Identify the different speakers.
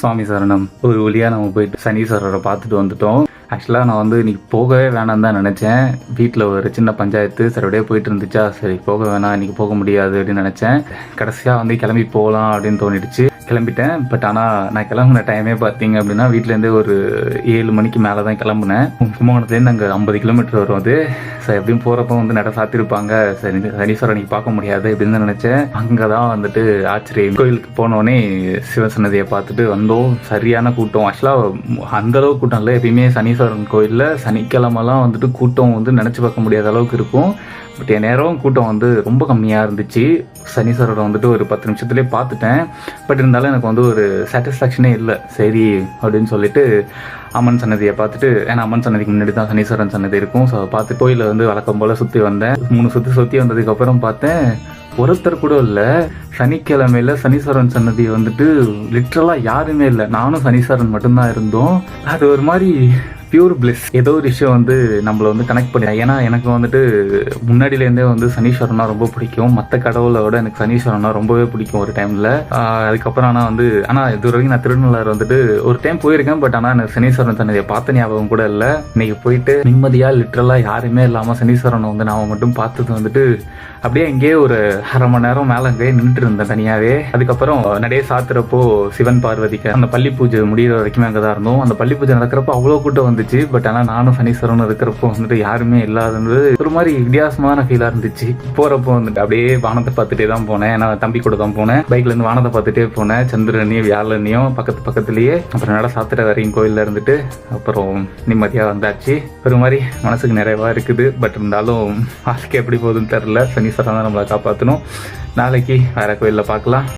Speaker 1: சுவாமி சரணம். ஒரு வழியாக நம்ம போயிட்டு சனீஸ்வரரை பார்த்துட்டு வந்துட்டோம். ஆக்சுவலாக நான் வந்து இன்னைக்கு போகவே வேணாம்னு தான் நினச்சேன். வீட்டில் ஒரு சின்ன பஞ்சாயத்து சரி அப்படியே போயிட்டு இருந்துச்சா, சரி போக வேணாம் இன்றைக்கி போக முடியாது அப்படின்னு நினச்சேன். கடைசியாக வந்து கிளம்பி போகலாம் அப்படின்னு தோணிடுச்சு. கிளம்பிட்டேன். பட் ஆனால் நான் கிளம்புன டைமே பார்த்தீங்க அப்படின்னா வீட்டிலேருந்தே ஒரு 7 மணிக்கு மேலே தான் கிளம்புனேன். கும்பகோணத்துலேருந்து அங்கே 50 கிலோமீட்டர் வரும். அது சரி எப்படியும் போகிறப்ப வந்து நட சாத்திருப்பாங்க, சரி சனீஸ்வரன் அன்றைக்கி பார்க்க முடியாது அப்படின்னு தான் நினச்சேன். அங்கே தான் வந்துட்டு ஆச்சரியம். கோயிலுக்கு போனோடனே சிவசன்னதியை பார்த்துட்டு வந்தோம். சரியான கூட்டம். ஆக்சுவலாக அந்தளவு கூட்டம் இல்லை. எப்பயுமே சனீஸ்வரன் கோயிலில் சனிக்கிழமெல்லாம் வந்துட்டு கூட்டம் வந்து நினச்சி பார்க்க முடியாத அளவுக்கு இருக்கும். பட் என் நேரம் கூட்டம் வந்து ரொம்ப கம்மியாக இருந்துச்சு. சனீஸ்வரரை வந்துட்டு ஒரு 10 நிமிஷத்துலேயே பார்த்துட்டேன். பட் இருந்தாலும் எனக்கு வந்து ஒரு சாட்டிஸ்ஃபேக்ஷனே இல்லை. சரி அப்படின்னு சொல்லிட்டு அம்மன் சன்னதியை பார்த்துட்டு, ஏன்னா அம்மன் சன்னதிக்கு முன்னாடி தான் சனீஸ்வரன் சன்னதி இருக்கும். ஸோ பார்த்து கோயிலை வந்து வழக்கம் போல் சுற்றி வந்தேன். 3 சுற்றி வந்ததுக்கப்புறம் பார்த்தேன் ஒருத்தர் கூட இல்லை. சனிக்கிழமையில சனீஸ்வரன் சன்னதி வந்துட்டு லிட்ரலாக யாருமே இல்லை. நானும் சனீஸ்வரன் மட்டும்தான் இருந்தோம். அது ஒரு மாதிரி பியூர் பிளஸ். ஏதோ ஒரு விஷயம் வந்து நம்மளை வந்து கனெக்ட் பண்ணி, ஏன்னா எனக்கு வந்துட்டு முன்னாடியிலேருந்தே வந்து சனீஸ்வரனா ரொம்ப பிடிக்கும். மற்ற கடவுளை விட எனக்கு சனீஸ்வரனா ரொம்பவே பிடிக்கும் ஒரு டைமில். அதுக்கப்புறம் ஆனால் இது வரைக்கும் நான் திருநள்ளாறு வந்துட்டு ஒரு டைம் போயிருக்கேன். பட் ஆனால் எனக்கு சனீஸ்வரன் சன்னதியை பார்த்த ஞாபகம் கூட இல்லை. இன்னைக்கு போயிட்டு நிம்மதியாக லிட்ரலாக யாருமே இல்லாமல் சனீஸ்வரனை வந்து நான் மட்டும் பார்த்தது வந்துட்டு அப்படியே இங்கேயே ஒரு அரை மணி நேரம் மேலே அங்கேயே நின்றுட்டு இருந்தேன் தனியாகவே. அதுக்கப்புறம் நிறைய சாத்துறப்போ சிவன் பார்வதிக்கு அந்த பள்ளி பூஜை முடிகிற வரைக்குமே அங்கே தான் இருந்தோம். அந்த பள்ளி பூஜை நடக்கிறப்போ அவ்வளோ கூட்டம் வந்துச்சு. பட் ஆனால் நானும் சனீஸ்வரனும் இருக்கிறப்போ வந்துட்டு யாருமே இல்லாதது ஒரு மாதிரி வித்தியாசமான ஃபீலாக இருந்துச்சு. போகிறப்போ வந்துட்டு அப்படியே வானத்தை பார்த்துட்டே தான் போனேன். ஏன்னா தம்பி கூட தான் போனேன். பைக்லேருந்து வானத்தை பார்த்துட்டே போனேன். சந்திரனையும் வியாழனையும் பக்கத்துலேயே. அப்புறம் நட சாத்துற வரையும் கோயிலில் இருந்துட்டு அப்புறம் நிம்மதியாக வந்தாச்சு. ஒரு மாதிரி மனசுக்கு நிறைவாக இருக்குது. பட் இருந்தாலும் வாழ்க்கை எப்படி போகுதுன்னு தெரில. சனீஸ்வரன் தான் நம்மளை காப்பாற்றணும். நாளைக்கு வேறு கோயிலில் பார்க்கலாம்.